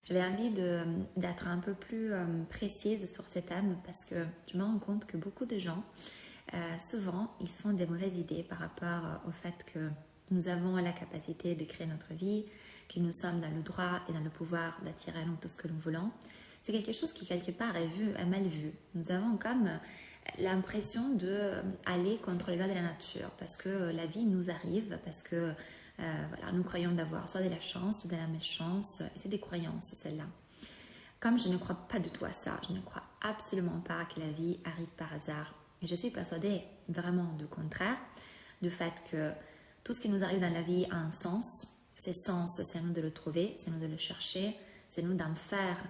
J'avais envie d'être un peu plus précise sur ces thèmes parce que je me rends compte que beaucoup de gens, souvent, ils se font des mauvaises idées par rapport au fait que nous avons la capacité de créer notre vie, que nous sommes dans le droit et dans le pouvoir d'attirer à nous tout ce que nous voulons. C'est quelque chose qui, quelque part, est mal vu. Nous avons comme l'impression d'aller contre les lois de la nature parce que la vie nous arrive, parce que voilà, nous croyons d'avoir soit de la chance, soit de la malchance. Et c'est des croyances, celles-là. Comme je ne crois pas du tout à ça, je ne crois absolument pas que la vie arrive par hasard. Et je suis persuadée vraiment du contraire, du fait que tout ce qui nous arrive dans la vie a un sens. Ce sens, c'est à nous de le trouver, c'est à nous de le chercher, c'est à nous d'en faire,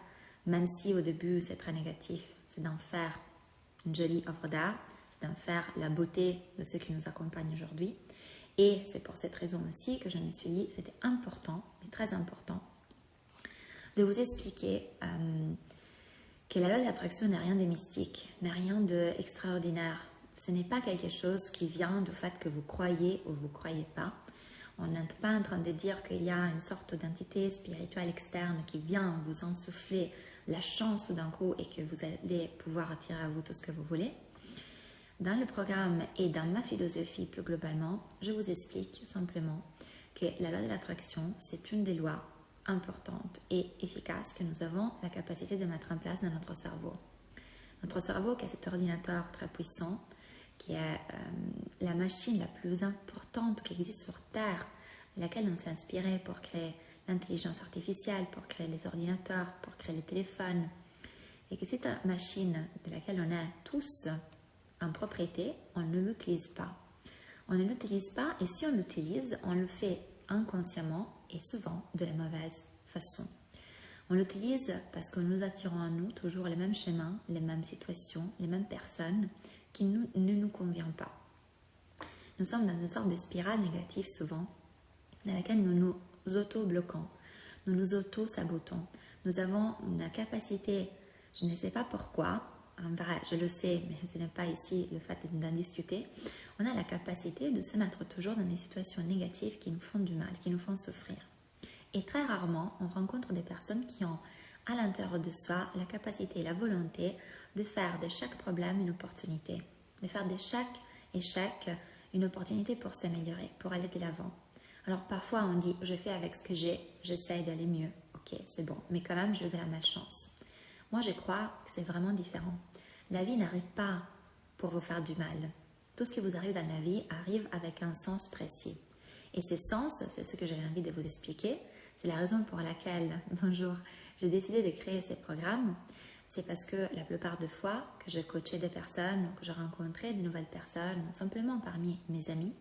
même si au début c'est très négatif, c'est d'en faire une jolie œuvre d'art, c'est d'en faire la beauté de ce qui nous accompagne aujourd'hui. Et c'est pour cette raison aussi que je me suis dit que c'était important, mais très important, de vous expliquer que la loi de l'attraction n'est rien de mystique, n'est rien d'extraordinaire. Ce n'est pas quelque chose qui vient du fait que vous croyez ou vous ne croyez pas. On n'est pas en train de dire qu'il y a une sorte d'entité spirituelle externe qui vient vous insuffler la chance tout d'un coup et que vous allez pouvoir attirer à vous tout ce que vous voulez. Dans le programme et dans ma philosophie plus globalement, je vous explique simplement que la loi de l'attraction, c'est une des lois importantes et efficaces que nous avons la capacité de mettre en place dans notre cerveau. Notre cerveau, qui est cet ordinateur très puissant, qui est la machine la plus importante qui existe sur Terre, laquelle on s'est inspiré pour créer l'intelligence artificielle, pour créer les ordinateurs, pour créer les téléphones, et que cette machine de laquelle on est tous en propriété, on ne l'utilise pas. On ne l'utilise pas et si on l'utilise, on le fait inconsciemment et souvent de la mauvaise façon. On l'utilise parce que nous attirons à nous toujours les mêmes chemins, les mêmes situations, les mêmes personnes qui ne nous conviennent pas. Nous sommes dans une sorte de spirale négative souvent, dans laquelle nous nous auto-bloquons, nous nous auto-sabotons. Nous avons une capacité, je ne sais pas pourquoi, en vrai, je le sais, mais ce n'est pas ici le fait d'en discuter. On a la capacité de se mettre toujours dans des situations négatives qui nous font du mal, qui nous font souffrir. Et très rarement, on rencontre des personnes qui ont à l'intérieur de soi la capacité et la volonté de faire de chaque problème une opportunité, de faire de chaque échec une opportunité pour s'améliorer, pour aller de l'avant. Alors parfois on dit, je fais avec ce que j'ai, j'essaye d'aller mieux. Ok, c'est bon, mais quand même j'ai de la malchance. Moi, je crois que c'est vraiment différent. La vie n'arrive pas pour vous faire du mal. Tout ce qui vous arrive dans la vie arrive avec un sens précis. Et ces sens, c'est ce que j'avais envie de vous expliquer. C'est la raison pour laquelle, un jour, j'ai décidé de créer ces programmes. C'est parce que la plupart des fois que je coachais des personnes, que je rencontrais de nouvelles personnes, simplement parmi mes amis,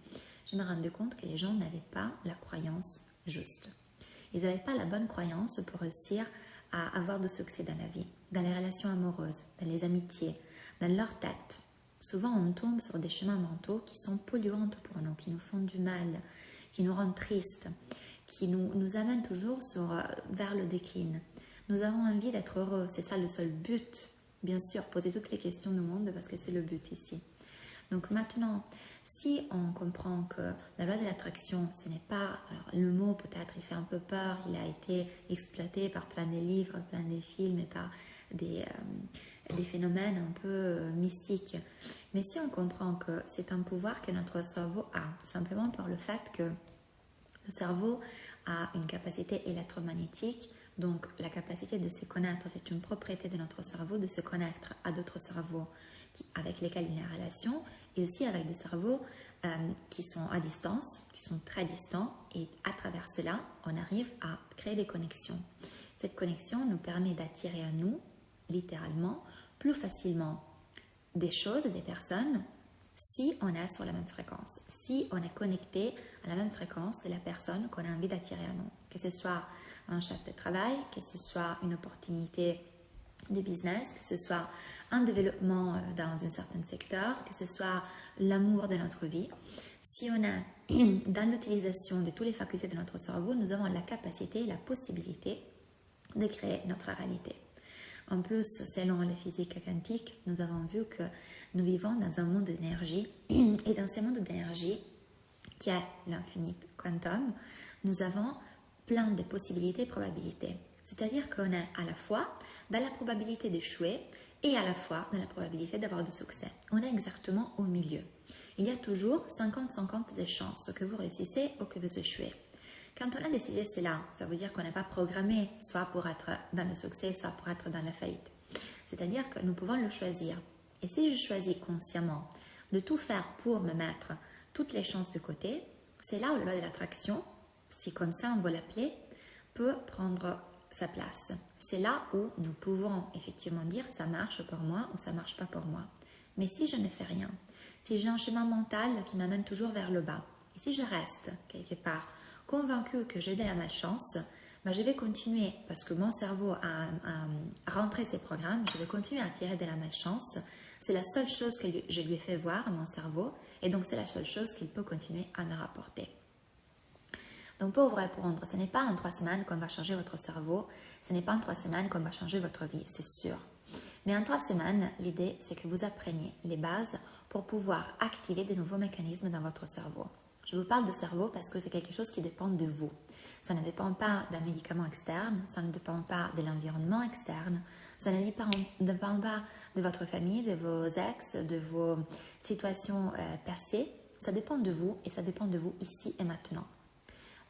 je me rendais compte que les gens n'avaient pas la croyance juste. Ils n'avaient pas la bonne croyance pour réussir à avoir du succès dans la vie, dans les relations amoureuses, dans les amitiés, dans leur tête. Souvent, on tombe sur des chemins mentaux qui sont polluants pour nous, qui nous font du mal, qui nous rendent tristes, qui nous amènent toujours vers le déclin. Nous avons envie d'être heureux, c'est ça le seul but. Bien sûr, poser toutes les questions du monde parce que c'est le but ici. Donc maintenant, si on comprend que la loi de l'attraction, ce n'est pas... Alors le mot peut-être, il fait un peu peur, il a été exploité par plein de livres, plein de films et par des phénomènes un peu mystiques. Mais si on comprend que c'est un pouvoir que notre cerveau a, simplement par le fait que le cerveau a une capacité électromagnétique, donc la capacité de se connaître, c'est une propriété de notre cerveau de se connaître à d'autres cerveaux avec lesquels il y a une relation, et aussi avec des cerveaux qui sont à distance, qui sont très distants, et à travers cela, on arrive à créer des connexions. Cette connexion nous permet d'attirer à nous, littéralement, plus facilement des choses, des personnes, si on est sur la même fréquence, si on est connecté à la même fréquence de la personne qu'on a envie d'attirer à nous, que ce soit un chef de travail, que ce soit une opportunité de business, que ce soit un développement dans un certain secteur, que ce soit l'amour de notre vie. Si on est dans l'utilisation de toutes les facultés de notre cerveau, nous avons la capacité, la possibilité de créer notre réalité. En plus, selon la physique quantique, nous avons vu que nous vivons dans un monde d'énergie et dans ce monde d'énergie qui est l'infini quantum, nous avons plein de possibilités et probabilités. C'est-à-dire qu'on est à la fois dans la probabilité d'échouer et à la fois dans la probabilité d'avoir du succès. On est exactement au milieu. Il y a toujours 50-50 de chances que vous réussissez ou que vous échouez. Quand on a décidé cela, ça veut dire qu'on n'est pas programmé soit pour être dans le succès, soit pour être dans la faillite. C'est-à-dire que nous pouvons le choisir. Et si je choisis consciemment de tout faire pour me mettre toutes les chances de côté, c'est là où la loi de l'attraction, si comme ça on veut l'appeler, peut prendre sa place. C'est là où nous pouvons effectivement dire ça marche pour moi ou ça marche pas pour moi. Mais si je ne fais rien, si j'ai un chemin mental qui m'amène toujours vers le bas, et si je reste quelque part convaincue que j'ai de la malchance, ben je vais continuer, parce que mon cerveau a rentré ses programmes, je vais continuer à attirer de la malchance. C'est la seule chose que je lui ai fait voir à mon cerveau, et donc c'est la seule chose qu'il peut continuer à me rapporter. Donc pour vous répondre, ce n'est pas en 3 semaines qu'on va changer votre cerveau, ce n'est pas en 3 semaines qu'on va changer votre vie, c'est sûr. Mais en 3 semaines, l'idée c'est que vous appreniez les bases pour pouvoir activer de nouveaux mécanismes dans votre cerveau. Je vous parle de cerveau parce que c'est quelque chose qui dépend de vous. Ça ne dépend pas d'un médicament externe, ça ne dépend pas de l'environnement externe, ça ne dépend pas de votre famille, de vos ex, de vos situations passées. Ça dépend de vous et ça dépend de vous ici et maintenant.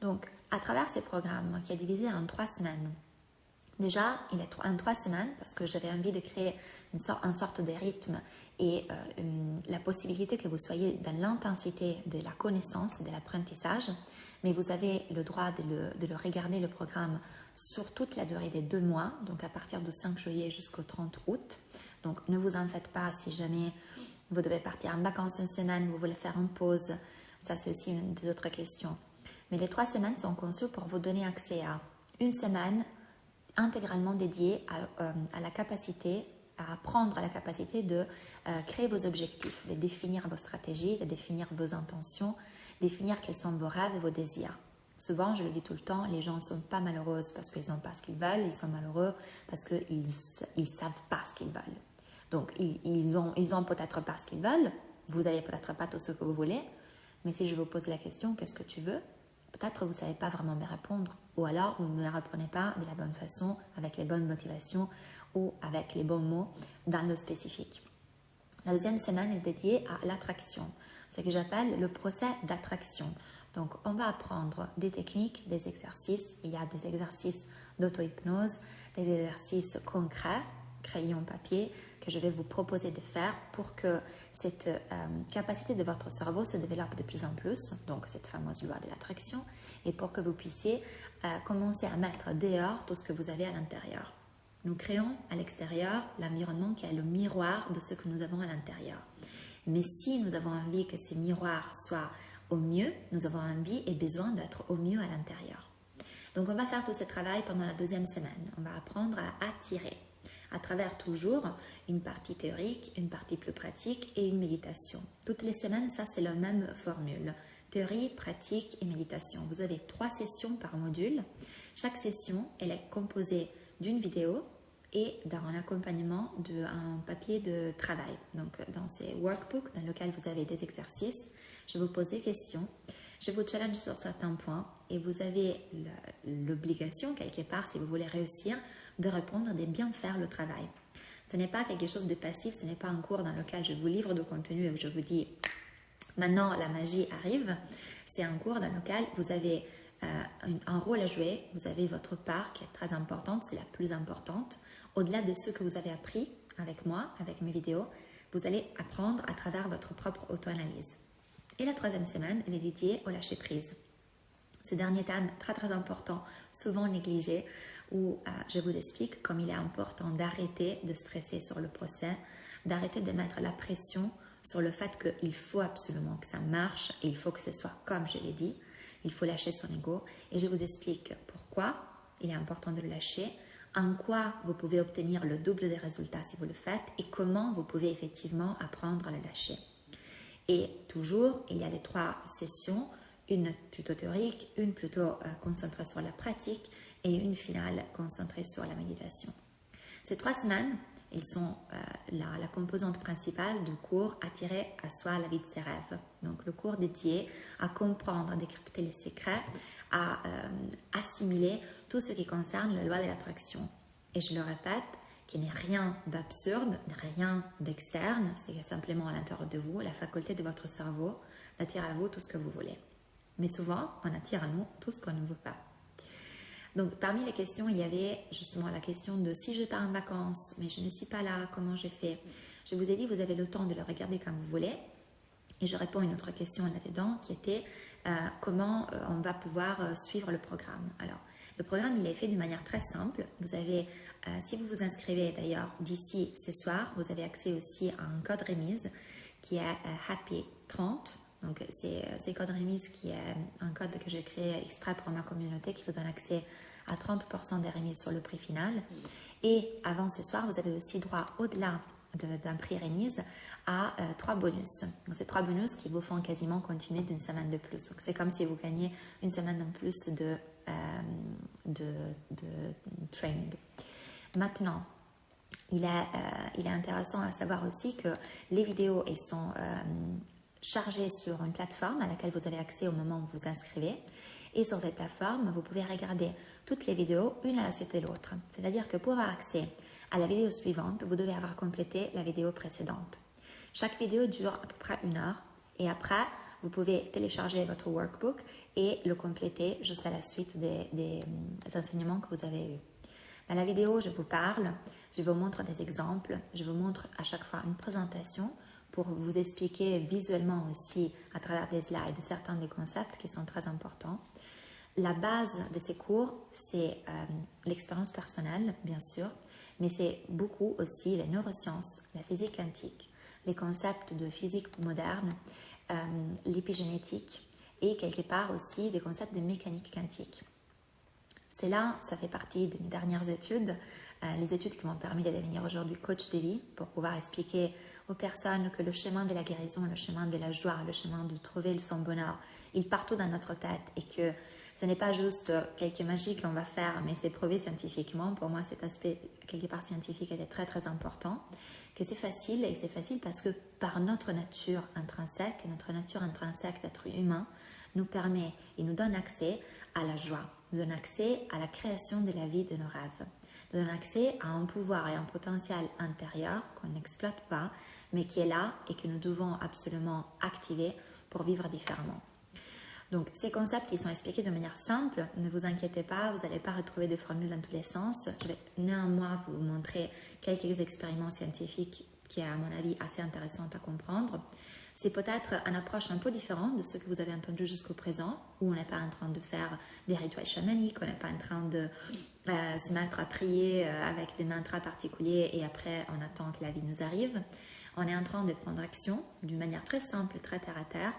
Donc, à travers ces programmes qui est divisé en 3 semaines, déjà, il est en 3 semaines parce que j'avais envie de créer une sorte de rythme et la possibilité que vous soyez dans l'intensité de la connaissance, de l'apprentissage, mais vous avez le droit de le regarder, le programme, sur toute la durée des 2 mois, donc à partir du 5 juillet jusqu'au 30 août. Donc, ne vous en faites pas si jamais vous devez partir en vacances une semaine, vous voulez faire une pause, ça c'est aussi une des autres questions. Mais les 3 semaines sont conçues pour vous donner accès à une semaine intégralement dédiée à la capacité, à apprendre à la capacité de créer vos objectifs, de définir vos stratégies, de définir vos intentions, définir quels sont vos rêves et vos désirs. Souvent, je le dis tout le temps, les gens ne sont pas malheureux parce qu'ils n'ont pas ce qu'ils veulent, ils sont malheureux parce qu'ils ne savent pas ce qu'ils veulent. Donc, ils ont peut-être pas ce qu'ils veulent, vous n'avez peut-être pas tout ce que vous voulez, mais si je vous pose la question, qu'est-ce que tu veux ? Peut-être vous ne savez pas vraiment me répondre, ou alors vous ne me répondez pas de la bonne façon, avec les bonnes motivations ou avec les bons mots dans le spécifique. La deuxième semaine est dédiée à l'attraction, ce que j'appelle le procès d'attraction. Donc on va apprendre des techniques, des exercices, il y a des exercices d'auto-hypnose, des exercices concrets, crayon, papier, que je vais vous proposer de faire pour que cette capacité de votre cerveau se développe de plus en plus, donc cette fameuse loi de l'attraction, et pour que vous puissiez commencer à mettre dehors tout ce que vous avez à l'intérieur. Nous créons à l'extérieur l'environnement qui est le miroir de ce que nous avons à l'intérieur. Mais si nous avons envie que ces miroirs soient au mieux, nous avons envie et besoin d'être au mieux à l'intérieur. Donc on va faire tout ce travail pendant la deuxième semaine. On va apprendre à attirer à travers toujours une partie théorique, une partie plus pratique et une méditation. Toutes les semaines, ça c'est la même formule. Théorie, pratique et méditation. Vous avez 3 sessions par module. Chaque session, elle est composée d'une vidéo et d'un accompagnement d'un papier de travail. Donc dans ces workbooks dans lesquels vous avez des exercices, je vous pose des questions, je vous challenge sur certains points et vous avez l'obligation quelque part, si vous voulez réussir, de répondre, de bien faire le travail. Ce n'est pas quelque chose de passif, ce n'est pas un cours dans lequel je vous livre de contenu et je vous dis maintenant la magie arrive. C'est un cours dans lequel vous avez un rôle à jouer, vous avez votre part qui est très importante, c'est la plus importante. Au-delà de ce que vous avez appris avec moi, avec mes vidéos, vous allez apprendre à travers votre propre auto-analyse. Et la 3e semaine, elle est dédiée au lâcher-prise. Ce dernier thème très très important, souvent négligé, où je vous explique comme il est important d'arrêter de stresser sur le procès, d'arrêter de mettre la pression sur le fait qu'il faut absolument que ça marche et il faut que ce soit comme je l'ai dit. Il faut lâcher son ego et je vous explique pourquoi il est important de le lâcher, en quoi vous pouvez obtenir le double des résultats si vous le faites et comment vous pouvez effectivement apprendre à le lâcher. Et toujours, il y a les 3 sessions, une plutôt théorique, une plutôt concentrée sur la pratique et une finale concentrée sur la méditation. Ces 3 semaines, ils sont la composante principale du cours Attirer à soi la vie de ses rêves. Donc le cours dédié à comprendre, à décrypter les secrets, à assimiler tout ce qui concerne la loi de l'attraction. Et je le répète, qu'il n'y a rien d'absurde, rien d'externe, c'est simplement à l'intérieur de vous, la faculté de votre cerveau d'attirer à vous tout ce que vous voulez. Mais souvent, on attire à nous tout ce qu'on ne veut pas. Donc, parmi les questions, il y avait justement la question de si je pars en vacances, mais je ne suis pas là, comment je fais? Je vous ai dit, vous avez le temps de le regarder comme vous voulez. Et je réponds à une autre question là-dedans qui était comment on va pouvoir suivre le programme. Alors, le programme, il est fait d'une manière très simple. Vous avez, si vous vous inscrivez d'ailleurs d'ici ce soir, vous avez accès aussi à un code remise qui est Happy 30. Donc, c'est code remise qui est un code que j'ai créé exprès pour ma communauté qui vous donne accès à 30% des remises sur le prix final. Et avant ce soir, vous avez aussi droit, au-delà d'un prix remise, à 3 bonus. Donc, c'est 3 bonus qui vous font quasiment continuer d'une semaine de plus. Donc, c'est comme si vous gagnez une semaine en plus de training. Maintenant, il est intéressant à savoir aussi que les vidéos elles sont chargées sur une plateforme à laquelle vous avez accès au moment où vous vous inscrivez. Et sur cette plateforme, vous pouvez regarder toutes les vidéos une à la suite de l'autre. C'est-à-dire que pour avoir accès à la vidéo suivante, vous devez avoir complété la vidéo précédente. Chaque vidéo dure à peu près 1 heure et après, vous pouvez télécharger votre workbook et le compléter juste à la suite des enseignements que vous avez eus. Dans la vidéo, je vous parle, je vous montre des exemples, je vous montre à chaque fois une présentation pour vous expliquer visuellement aussi à travers des slides certains des concepts qui sont très importants. La base de ces cours, c'est l'expérience personnelle, bien sûr, mais c'est beaucoup aussi les neurosciences, la physique quantique, les concepts de physique moderne, l'épigénétique et quelque part aussi des concepts de mécanique quantique. C'est là, ça fait partie de mes dernières études, les études qui m'ont permis de devenir aujourd'hui coach de vie pour pouvoir expliquer aux personnes que le chemin de la guérison, le chemin de la joie, le chemin de trouver son bonheur, il part tout dans notre tête et que ce n'est pas juste quelques magies qu'on va faire, mais c'est prouvé scientifiquement. Pour moi, cet aspect quelque part scientifique était très très important. Que c'est facile, et c'est facile parce que par notre nature intrinsèque d'être humain, nous permet et nous donne accès à la joie, nous donne accès à la création de la vie de nos rêves, nous donne accès à un pouvoir et un potentiel intérieur qu'on n'exploite pas, mais qui est là et que nous devons absolument activer pour vivre différemment. Donc, ces concepts, ils sont expliqués de manière simple. Ne vous inquiétez pas, vous n'allez pas retrouver des formules dans tous les sens. Je vais néanmoins vous montrer quelques expériments scientifiques qui est, à mon avis, assez intéressantes à comprendre. C'est peut-être une approche un peu différente de ce que vous avez entendu jusqu'au présent, où on n'est pas en train de faire des rituels chamaniques, on n'est pas en train de se mettre à prier avec des mantras particuliers et après on attend que la vie nous arrive. On est en train de prendre action d'une manière très simple, très terre à terre.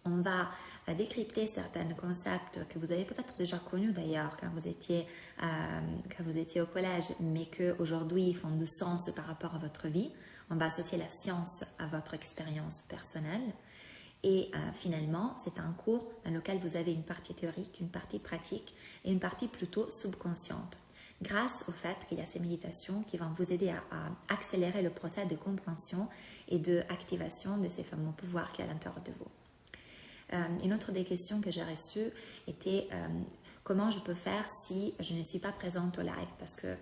On va décrypter certains concepts que vous avez peut-être déjà connus d'ailleurs quand vous étiez au collège, mais qu'aujourd'hui font du sens par rapport à votre vie. On va associer la science à votre expérience personnelle. Et finalement, c'est un cours dans lequel vous avez une partie théorique, une partie pratique et une partie plutôt subconsciente. Grâce au fait qu'il y a ces méditations qui vont vous aider à accélérer le processus de compréhension et d'activation de ces fameux pouvoirs qui sont à l'intérieur de vous. Une autre des questions que j'ai reçues était comment je peux faire si je ne suis pas présente au live, parce que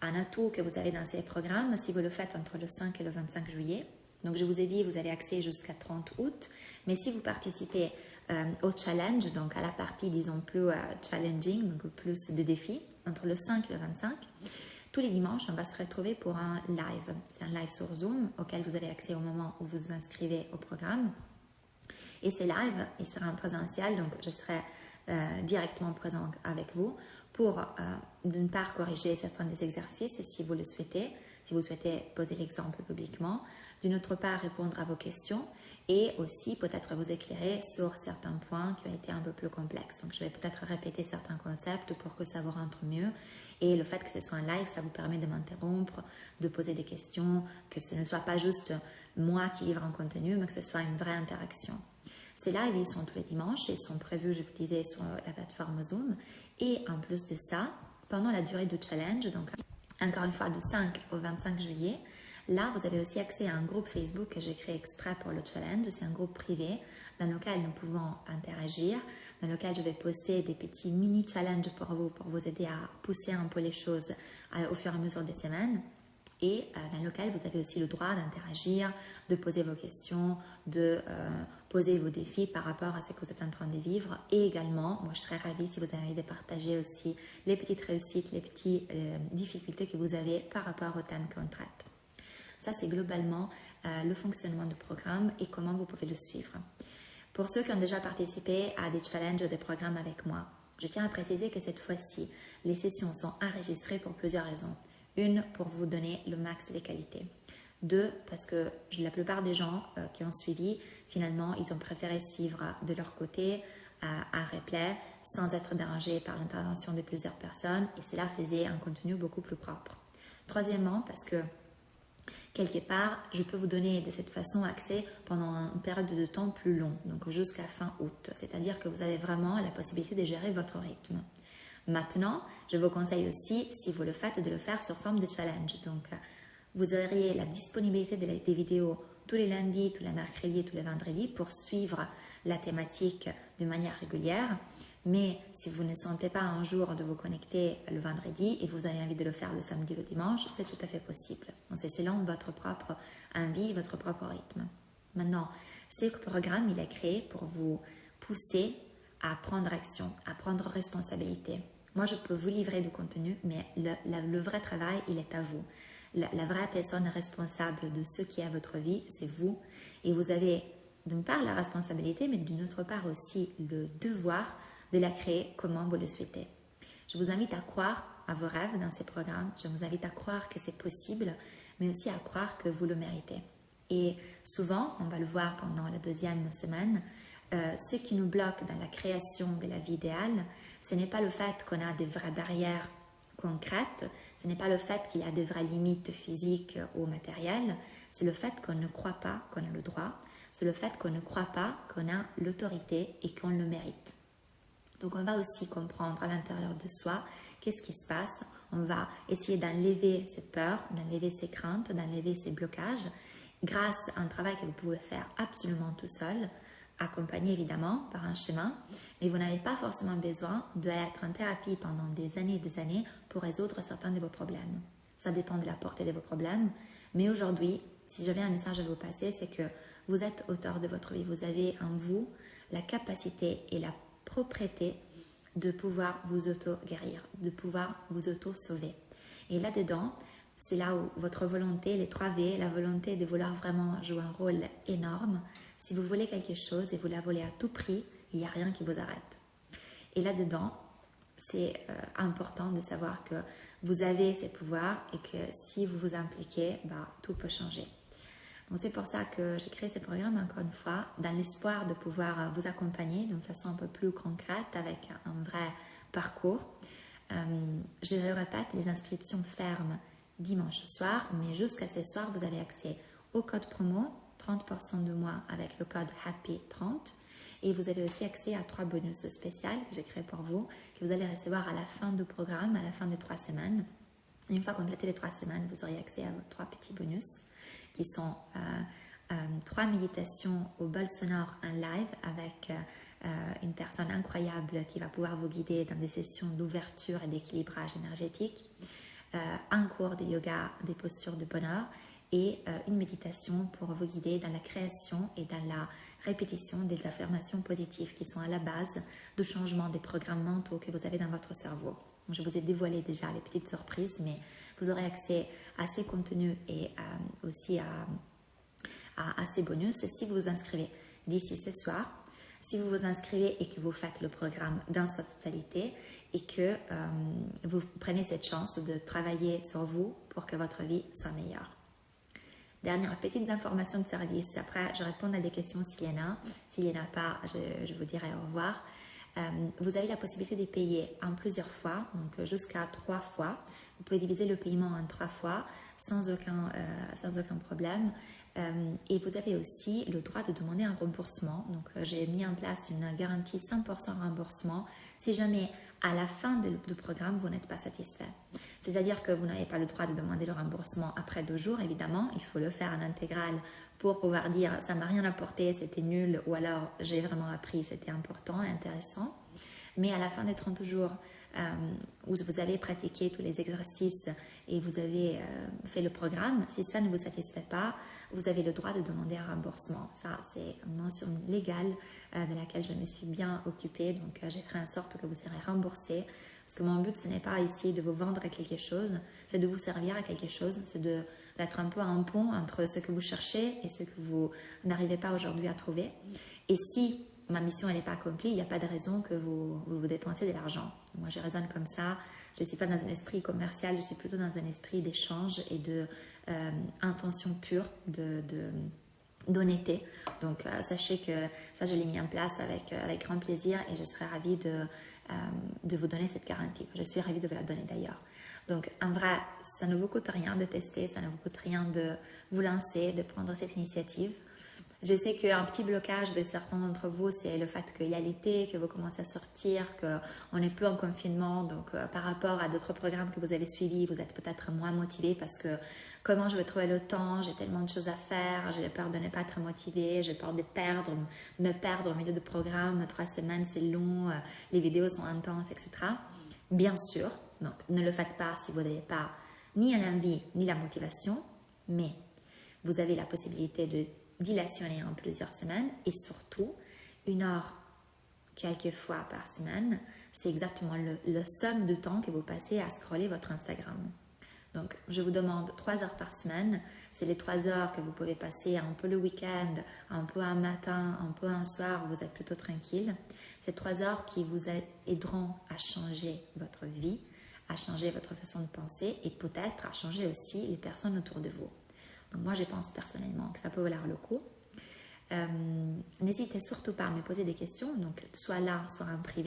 un atout que vous avez dans ces programmes, si vous le faites entre le 5 et le 25 juillet, donc je vous ai dit vous avez accès jusqu'à 30 août, mais si vous participez au challenge, donc à la partie disons plus challenging, donc plus des défis, entre le 5 et le 25, tous les dimanches on va se retrouver pour un live. C'est un live sur Zoom auquel vous avez accès au moment où vous vous inscrivez au programme. Et ces lives, il sera en présentiel, donc je serai directement présent avec vous pour d'une part corriger certains des exercices si vous le souhaitez, si vous souhaitez poser l'exemple publiquement, d'une autre part répondre à vos questions et aussi peut-être vous éclairer sur certains points qui ont été un peu plus complexes. Donc je vais peut-être répéter certains concepts pour que ça vous rentre mieux. Et le fait que ce soit un live, ça vous permet de m'interrompre, de poser des questions, que ce ne soit pas juste moi qui livre un contenu, mais que ce soit une vraie interaction. Ces lives, ils sont tous les dimanches, ils sont prévus, je vous disais, sur la plateforme Zoom. Et en plus de ça, pendant la durée du challenge, donc encore une fois du 5 au 25 juillet, Là, vous avez aussi accès à un groupe Facebook que j'ai créé exprès pour le challenge. C'est un groupe privé dans lequel nous pouvons interagir, dans lequel je vais poster des petits mini-challenges pour vous aider à pousser un peu les choses au fur et à mesure des semaines. Et dans lequel vous avez aussi le droit d'interagir, de poser vos questions, de poser vos défis par rapport à ce que vous êtes en train de vivre. Et également, moi je serais ravie si vous avez envie de partager aussi les petites réussites, les petites difficultés que vous avez par rapport au thème qu'on traite. Ça, c'est globalement le fonctionnement du programme et comment vous pouvez le suivre. Pour ceux qui ont déjà participé à des challenges ou des programmes avec moi, je tiens à préciser que cette fois-ci, les sessions sont enregistrées pour plusieurs raisons. Une, pour vous donner le max des qualités. Deux, parce que la plupart des gens qui ont suivi, finalement, ils ont préféré suivre de leur côté à replay sans être dérangés par l'intervention de plusieurs personnes et cela faisait un contenu beaucoup plus propre. Troisièmement, parce que quelque part, je peux vous donner de cette façon accès pendant une période de temps plus longue, donc jusqu'à fin août. C'est-à-dire que vous avez vraiment la possibilité de gérer votre rythme. Maintenant, je vous conseille aussi, si vous le faites, de le faire sous forme de challenge. Donc, vous auriez la disponibilité des vidéos tous les lundis, tous les mercredis, tous les vendredis pour suivre la thématique de manière régulière. Mais si vous ne sentez pas un jour de vous connecter le vendredi et vous avez envie de le faire le samedi ou le dimanche, c'est tout à fait possible. Donc, c'est selon votre propre envie, votre propre rythme. Maintenant, ce programme, il est créé pour vous pousser à prendre action, à prendre responsabilité. Moi, je peux vous livrer du contenu, mais le vrai travail, il est à vous. La vraie personne responsable de ce qui est à votre vie, c'est vous. Et vous avez d'une part la responsabilité, mais d'une autre part aussi le devoir de la créer comment vous le souhaitez. Je vous invite à croire à vos rêves dans ces programmes. Je vous invite à croire que c'est possible, mais aussi à croire que vous le méritez. Et souvent, on va le voir pendant la deuxième semaine, ce qui nous bloque dans la création de la vie idéale, ce n'est pas le fait qu'on a des vraies barrières concrètes, ce n'est pas le fait qu'il y a des vraies limites physiques ou matérielles, c'est le fait qu'on ne croit pas qu'on a le droit, c'est le fait qu'on ne croit pas qu'on a l'autorité et qu'on le mérite. Donc on va aussi comprendre à l'intérieur de soi qu'est-ce qui se passe, on va essayer d'enlever ces peurs, d'enlever ces craintes, d'enlever ces blocages grâce à un travail que vous pouvez faire absolument tout seul, accompagné évidemment par un chemin, mais vous n'avez pas forcément besoin d'être en thérapie pendant des années pour résoudre certains de vos problèmes. Ça dépend de la portée de vos problèmes, mais aujourd'hui, si j'avais un message à vous passer, c'est que vous êtes auteur de votre vie, vous avez en vous la capacité et la propriété de pouvoir vous auto-guérir, de pouvoir vous auto-sauver. Et là-dedans, c'est là où votre volonté, les 3 V, la volonté de vouloir vraiment jouer un rôle énorme. Si vous voulez quelque chose et vous la voulez à tout prix, il n'y a rien qui vous arrête. Et là-dedans, c'est important de savoir que vous avez ces pouvoirs et que si vous vous impliquez, tout peut changer. Donc c'est pour ça que j'ai créé ce programme, encore une fois, dans l'espoir de pouvoir vous accompagner d'une façon un peu plus concrète avec un vrai parcours. Je le répète, les inscriptions ferment dimanche soir, mais jusqu'à ce soir, vous avez accès au code promo, 30% de moins avec le code HAPPY30 et vous avez aussi accès à 3 bonus spéciaux que j'ai créés pour vous, que vous allez recevoir à la fin du programme, à la fin des 3 semaines. Une fois complétées les 3 semaines, vous aurez accès à vos 3 petits bonus qui sont 3 méditations au bol sonore en live avec une personne incroyable qui va pouvoir vous guider dans des sessions d'ouverture et d'équilibrage énergétique, un cours de yoga des postures de bonheur et une méditation pour vous guider dans la création et dans la répétition des affirmations positives qui sont à la base du changement des programmes mentaux que vous avez dans votre cerveau. Je vous ai dévoilé déjà les petites surprises, mais vous aurez accès à ces contenus et aussi à ces bonus si vous vous inscrivez d'ici ce soir. Si vous vous inscrivez et que vous faites le programme dans sa totalité et que vous prenez cette chance de travailler sur vous pour que votre vie soit meilleure. Dernière petite information de service. Après, je réponds à des questions s'il y en a. S'il n'y en a pas, je vous dirai au revoir. Vous avez la possibilité de payer en plusieurs fois, donc jusqu'à 3 fois, Vous pouvez diviser le paiement en 3 fois sans aucun problème. Et vous avez aussi le droit de demander un remboursement. Donc, j'ai mis en place une garantie 100% remboursement si jamais à la fin du programme, vous n'êtes pas satisfait. C'est-à-dire que vous n'avez pas le droit de demander le remboursement après 2 jours, évidemment. Il faut le faire en intégral pour pouvoir dire ça ne m'a rien apporté, c'était nul, ou alors j'ai vraiment appris, c'était important et intéressant. Mais à la fin des 30 jours, où vous avez pratiqué tous les exercices et vous avez fait le programme, si ça ne vous satisfait pas, vous avez le droit de demander un remboursement. Ça, c'est une mention légale de laquelle je me suis bien occupée. Donc, j'ai fait en sorte que vous serez remboursé. Parce que mon but, ce n'est pas ici de vous vendre quelque chose, c'est de vous servir à quelque chose, c'est d'être un peu un pont entre ce que vous cherchez et ce que vous n'arrivez pas aujourd'hui à trouver. Et si ma mission n'est pas accomplie, il n'y a pas de raison que vous dépensiez de l'argent. Moi, je raisonne comme ça. Je ne suis pas dans un esprit commercial, je suis plutôt dans un esprit d'échange et d'intention pure, d'honnêteté. Donc, sachez que ça, je l'ai mis en place avec grand plaisir et je serai ravie de vous donner cette garantie. Je suis ravie de vous la donner d'ailleurs. Donc, en vrai, ça ne vous coûte rien de tester, ça ne vous coûte rien de vous lancer, de prendre cette initiative. Je sais qu'un petit blocage de certains d'entre vous, c'est le fait qu'il y a l'été, que vous commencez à sortir, qu'on n'est plus en confinement. Donc, par rapport à d'autres programmes que vous avez suivis, vous êtes peut-être moins motivé parce que comment je vais trouver le temps? J'ai tellement de choses à faire, j'ai peur de ne pas être motivé, j'ai peur de me perdre au milieu de programme. 3 semaines, c'est long, les vidéos sont intenses, etc. Bien sûr, donc ne le faites pas si vous n'avez pas ni l'envie ni la motivation, mais vous avez la possibilité de dilationner en plusieurs semaines et surtout 1 heure quelques fois par semaine, c'est exactement le somme de temps que vous passez à scroller votre Instagram. Donc, je vous demande 3 heures par semaine. C'est les 3 heures que vous pouvez passer un peu le week-end, un peu un matin, un peu un soir où vous êtes plutôt tranquille. C'est 3 heures qui vous aideront à changer votre vie, à changer votre façon de penser et peut-être à changer aussi les personnes autour de vous. Donc moi, je pense personnellement que ça peut valoir le coup. N'hésitez surtout pas à me poser des questions, donc soit là, soit en privé.